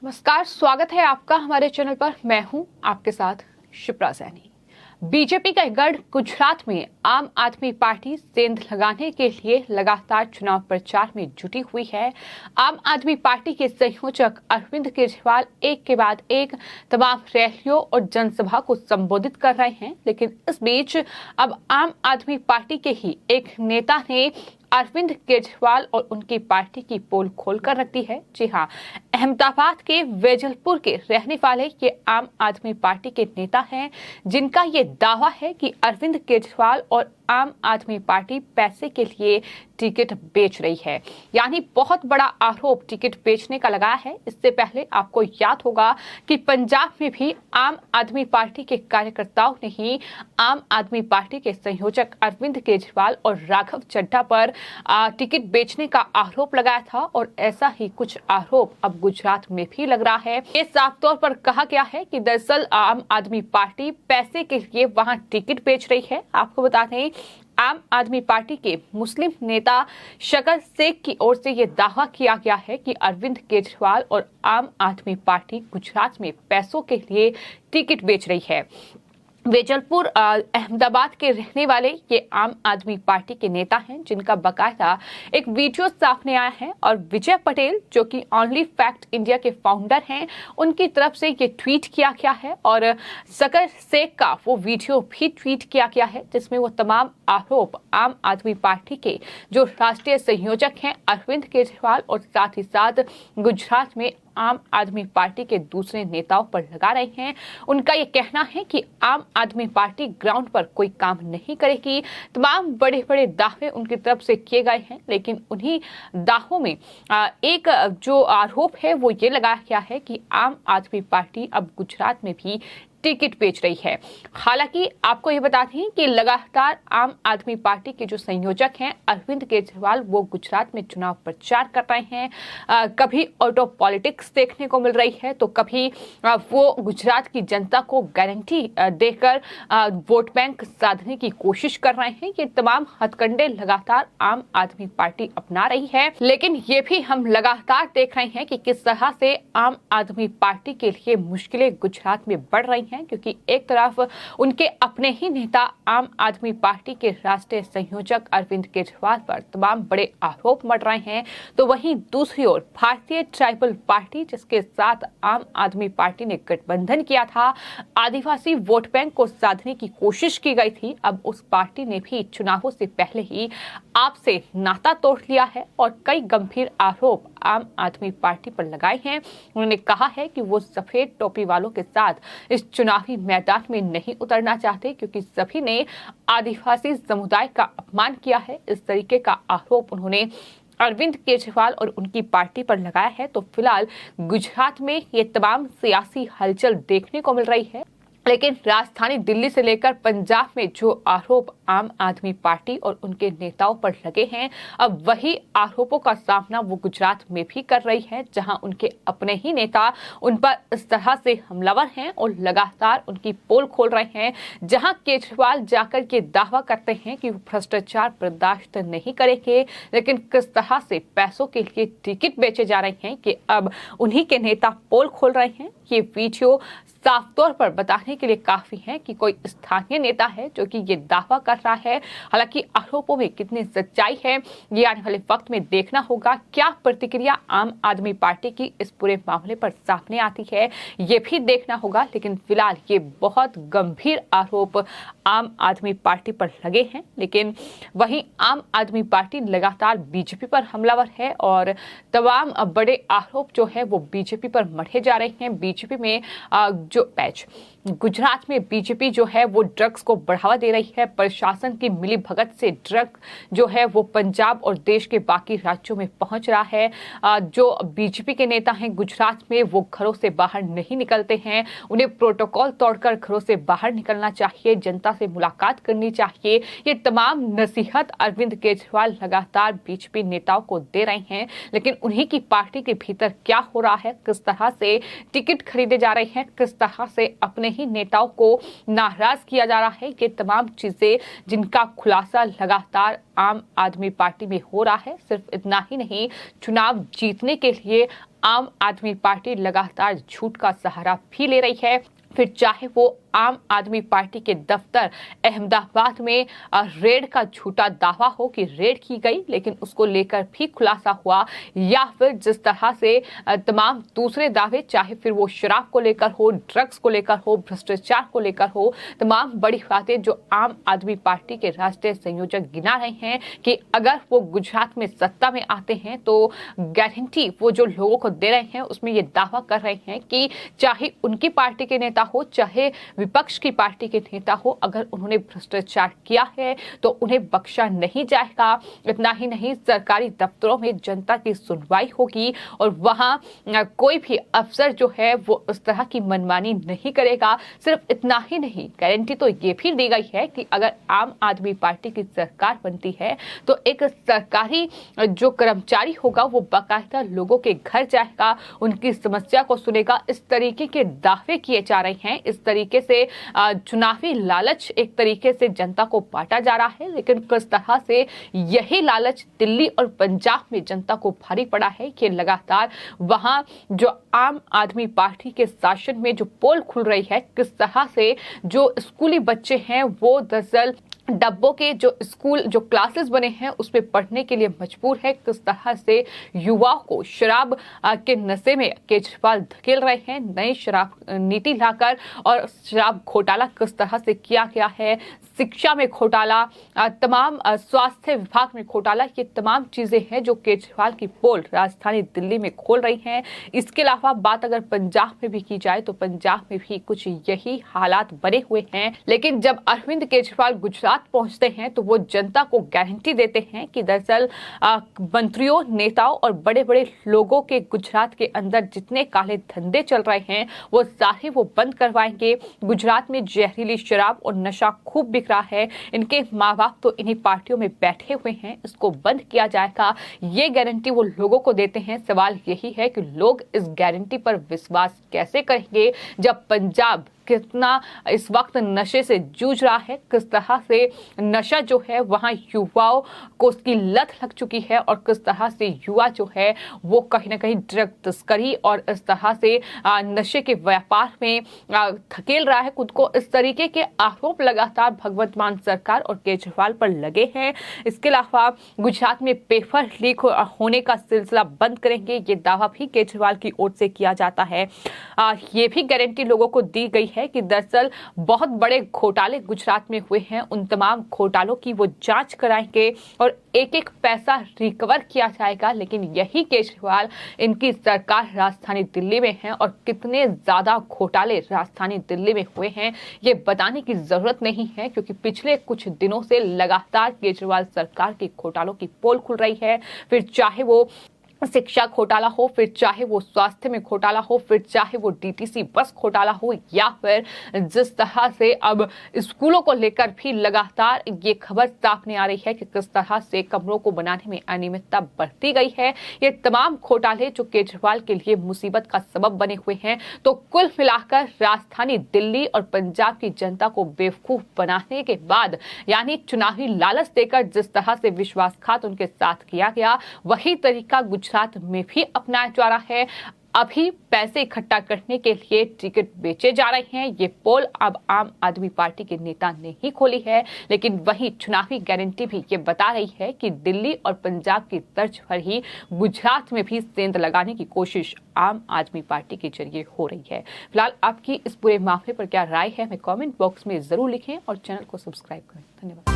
नमस्कार, स्वागत है आपका हमारे चैनल पर। मैं हूं आपके साथ शिप्रा सैनी। बीजेपी का गढ़ गुजरात में आम आदमी पार्टी सेंध लगाने के लिए लगातार चुनाव प्रचार में जुटी हुई है। आम आदमी पार्टी के संयोजक अरविंद केजरीवाल एक के बाद एक तमाम रैलियों और जनसभा को संबोधित कर रहे हैं, लेकिन इस बीच अब आम आदमी पार्टी के ही एक नेता ने अरविंद केजरीवाल और उनकी पार्टी की पोल खोलकर रखी है। जी हां, अहमदाबाद के वेजलपुर के रहने वाले ये आम आदमी पार्टी के नेता हैं, जिनका ये दावा है कि अरविंद केजरीवाल और आम आदमी पार्टी पैसे के लिए टिकट बेच रही है। यानी बहुत बड़ा आरोप टिकट बेचने का लगा है। इससे पहले आपको याद होगा कि पंजाब में भी आम आदमी पार्टी के कार्यकर्ताओं ने ही आम आदमी पार्टी के संयोजक अरविंद केजरीवाल और राघव चड्ढा पर टिकट बेचने का आरोप लगाया था, और ऐसा ही कुछ आरोप अब गुजरात में भी लग रहा है। ये साफ तौर पर कहा गया है कि दरअसल आम आदमी पार्टी पैसे के लिए वहां टिकट बेच रही है। आपको बता दें, आम आदमी पार्टी के मुस्लिम नेता शकल शेख की ओर से यह दावा किया गया है कि अरविंद केजरीवाल और आम आदमी पार्टी गुजरात में पैसों के लिए टिकट बेच रही है। वेजलपुर अहमदाबाद के रहने वाले ये आम आदमी पार्टी के नेता हैं, जिनका बकायदा एक वीडियो सामने आया है, और विजय पटेल जो कि ओनली फैक्ट इंडिया के फाउंडर हैं, उनकी तरफ से ये ट्वीट किया गया है, और शकल शेख का वो वीडियो भी ट्वीट किया गया है, जिसमें वो तमाम आरोप आम आदमी पार्टी के जो राष्ट्रीय संयोजक हैं अरविंद केजरीवाल और साथ ही साथ गुजरात में आम आदमी पार्टी के दूसरे नेताओं पर लगा रहे हैं। उनका ये कहना है कि आम आदमी पार्टी ग्राउंड पर कोई काम नहीं करेगी। तमाम बड़े बड़े दावे उनकी तरफ से किए गए हैं, लेकिन उन्हीं दावों में एक जो आरोप है वो ये लगाया गया है कि आम आदमी पार्टी अब गुजरात में भी टिकट बेच रही है। हालांकि आपको ये बता दें कि लगातार आम आदमी पार्टी के जो संयोजक हैं अरविंद केजरीवाल, वो गुजरात में चुनाव प्रचार कर रहे हैं। कभी ऑटो पॉलिटिक्स देखने को मिल रही है, तो कभी वो गुजरात की जनता को गारंटी देकर वोट बैंक साधने की कोशिश कर रहे हैं। ये तमाम हथकंडे लगातार आम आदमी पार्टी अपना रही है, लेकिन ये भी हम लगातार देख रहे हैं कि किस तरह से आम आदमी पार्टी के लिए मुश्किलें गुजरात में बढ़ रही हैं, क्योंकि एक तरफ उनके अपने ही नेता आम आदमी पार्टी के राष्ट्रीय संयोजक अरविंद केजरीवाल पर तमाम बड़े आरोप मढ़ रहे हैं, तो वहीं दूसरी ओर भारतीय ट्राइबल पार्टी, जिसके साथ आम आदमी पार्टी ने गठबंधन किया था, आदिवासी वोट बैंक को साधने की कोशिश की गई थी, अब उस पार्टी ने भी चुनावों से पहले ही आपसे नाता तोड़ लिया है और कई गंभीर आरोप आम आदमी पार्टी पर लगाए हैं। उन्होंने कहा है कि वो सफेद टोपी वालों के साथ इस चुनावी मैदान में नहीं उतरना चाहते, क्योंकि सभी ने आदिवासी समुदाय का अपमान किया है। इस तरीके का आरोप उन्होंने अरविंद केजरीवाल और उनकी पार्टी पर लगाया है। तो फिलहाल गुजरात में ये तमाम सियासी हलचल देखने को मिल रही है, लेकिन राजधानी दिल्ली से लेकर पंजाब में जो आरोप आम आदमी पार्टी और उनके नेताओं पर लगे हैं, अब वही आरोपों का सामना वो गुजरात में भी कर रही है, जहां उनके अपने ही नेता उन पर इस तरह से हमलावर हैं और लगातार उनकी पोल खोल रहे हैं। जहां केजरीवाल जाकर ये दावा करते हैं कि वो भ्रष्टाचार बर्दाश्त नहीं करेंगे, लेकिन किस तरह से पैसों के लिए टिकट बेचे जा रहे हैं कि अब उन्हीं के नेता पोल खोल रहे हैं। ये वीडियो साफ तौर पर बताने के लिए काफी है कि कोई स्थानीय नेता है जो कि ये दावा कर रहा है। हालांकि आरोपों में कितनी सच्चाई है, ये आने वाले वक्त में देखना होगा। क्या प्रतिक्रिया आम आदमी पार्टी की इस पूरे मामले पर सामने आती है, ये भी देखना होगा। लेकिन फिलहाल ये बहुत गंभीर आरोप आम आदमी पार्टी पर लगे हैं, लेकिन वहीं आम आदमी पार्टी लगातार बीजेपी पर हमलावर है और तमाम बड़े आरोप जो है वो बीजेपी पर मढ़े जा रहे हैं। बीजेपी में जो पैच गुजरात में बीजेपी जो है वो ड्रग्स को बढ़ावा दे रही है। प्रशासन की मिली भगत से ड्रग जो है वो पंजाब और देश के बाकी राज्यों में पहुंच रहा है। जो बीजेपी के नेता हैं गुजरात में, वो घरों से बाहर नहीं निकलते हैं। उन्हें प्रोटोकॉल तोड़कर घरों से बाहर निकलना चाहिए, जनता से मुलाकात करनी चाहिए। ये तमाम नसीहत अरविंद केजरीवाल लगातार बीजेपी नेताओं को दे रहे हैं, लेकिन उन्हीं की पार्टी के भीतर क्या हो रहा है, किस तरह से टिकट खरीदे जा रहे हैं, किस तरह से अपने ही नेताओं को नाराज किया जा रहा है। ये तमाम चीजें जिनका खुलासा लगातार आम आदमी पार्टी में हो रहा है। सिर्फ इतना ही नहीं, चुनाव जीतने के लिए आम आदमी पार्टी लगातार झूठ का सहारा भी ले रही है। फिर चाहे वो आम आदमी पार्टी के दफ्तर अहमदाबाद में रेड का झूठा दावा हो कि रेड की गई लेकिन उसको लेकर भी खुलासा हुआ, या फिर जिस तरह से तमाम दूसरे दावे, चाहे फिर वो शराब को लेकर हो, ड्रग्स को लेकर हो, भ्रष्टाचार को लेकर हो, तमाम बड़ी बातें जो आम आदमी पार्टी के राष्ट्रीय संयोजक गिना रहे हैं कि अगर वो गुजरात में सत्ता में आते हैं तो गारंटी वो जो लोगों को दे रहे हैं उसमें ये दावा कर रहे हैं कि चाहे उनकी पार्टी के नेता हो, चाहे विपक्ष की पार्टी के नेता हो, अगर उन्होंने भ्रष्टाचार किया है तो उन्हें बख्शा नहीं जाएगा। इतना ही नहीं, सरकारी दफ्तरों में जनता की सुनवाई होगी और वहां कोई भी अफसर जो है वो उस तरह की मनमानी नहीं करेगा। सिर्फ इतना ही नहीं, गारंटी तो ये भी दी गई है कि अगर आम आदमी पार्टी की सरकार बनती है तो एक सरकारी जो कर्मचारी होगा वो बाकायदा लोगों के घर जाएगा, उनकी समस्या को सुनेगा। इस तरीके के दावे किए जा रहे हैं। इस तरीके से चुनावी लालच एक तरीके से जनता को बांटा जा रहा है, लेकिन किस तरह से यही लालच दिल्ली और पंजाब में जनता को भारी पड़ा है कि लगातार वहां जो आम आदमी पार्टी के शासन में जो पोल खुल रही है, किस तरह से जो स्कूली बच्चे हैं वो दरअसल डब्बों के जो स्कूल जो क्लासेस बने हैं उसमें पढ़ने के लिए मजबूर है। किस तरह से युवाओं को शराब के नशे में केजरीवाल धकेल रहे हैं, नई शराब नीति लाकर, और शराब घोटाला किस तरह से किया गया है, शिक्षा में घोटाला, तमाम स्वास्थ्य विभाग में घोटाला, ये तमाम चीजें हैं जो केजरीवाल की पोल राजधानी दिल्ली में खोल रही हैं। इसके अलावा बात अगर पंजाब में भी की जाए तो पंजाब में भी कुछ यही हालात बने हुए हैं। लेकिन जब अरविंद केजरीवाल गुजरात पहुंचते हैं तो वो जनता को गारंटी देते हैं कि दरअसल मंत्रियों, नेताओं और बड़े बड़े लोगों के गुजरात के अंदर जितने काले धंधे चल रहे हैं वो सारे वो बंद करवाएंगे। गुजरात में जहरीली शराब और नशा खूब बिक रहा है, इनके माँ बाप तो इन्हीं पार्टियों में बैठे हुए हैं, इसको बंद किया जाएगा। ये गारंटी वो लोगों को देते हैं। सवाल यही है कि लोग इस गारंटी पर विश्वास कैसे करेंगे जब पंजाब कितना इस वक्त नशे से जूझ रहा है, किस तरह से नशा जो है वहां युवाओं को उसकी लत लग चुकी है, और किस तरह से युवा जो है वो कहीं ना कहीं ड्रग तस्करी और इस तरह से नशे के व्यापार में धकेल रहा है खुद को। इस तरीके के आरोप लगातार भगवंत मान सरकार और केजरीवाल पर लगे हैं। इसके अलावा गुजरात में पेपर लीक होने का सिलसिला बंद करेंगे, ये दावा भी केजरीवाल की ओर से किया जाता है। ये भी गारंटी लोगों को दी गई है कि दरअसल बहुत बड़े घोटाले गुजरात में हुए हैं, उन तमाम घोटालों की वो जांच कराएंगे और एक एक पैसा रिकवर किया जाएगा। लेकिन यही केजरीवाल, इनकी सरकार राजधानी दिल्ली में है और कितने ज्यादा घोटाले राजधानी दिल्ली में हुए हैं ये बताने की जरूरत नहीं है, क्योंकि पिछले कुछ दिनों से लगातार केजरीवाल सरकार के घोटालों की पोल खुल रही है। फिर चाहे वो शिक्षा घोटाला हो, फिर चाहे वो स्वास्थ्य में घोटाला हो, फिर चाहे वो डीटीसी बस घोटाला हो, या फिर जिस तरह से अब स्कूलों को लेकर भी लगातार ये खबर सामने आ रही है कि किस तरह से कमरों को बनाने में अनियमितता बढ़ती गई है। ये तमाम घोटाले जो केजरीवाल के लिए मुसीबत का सबब बने हुए हैं। तो कुल मिलाकर राजधानी दिल्ली और पंजाब की जनता को बेवकूफ बनाने के बाद, यानी चुनावी लालच देकर जिस तरह से विश्वासघात उनके साथ किया गया, वही तरीका गुजरात में भी अपनाया जा रहा है। अभी पैसे इकट्ठा करने के लिए टिकट बेचे जा रहे हैं। ये पोल अब आम आदमी पार्टी के नेता ने ही खोली है, लेकिन वही चुनावी गारंटी भी ये बता रही है कि दिल्ली और पंजाब की तर्ज पर ही गुजरात में भी सेंध लगाने की कोशिश आम आदमी पार्टी के जरिए हो रही है। फिलहाल आपकी इस पूरे मामले पर क्या राय है, हमें कमेंट बॉक्स में जरूर लिखें और चैनल को सब्सक्राइब करें। धन्यवाद।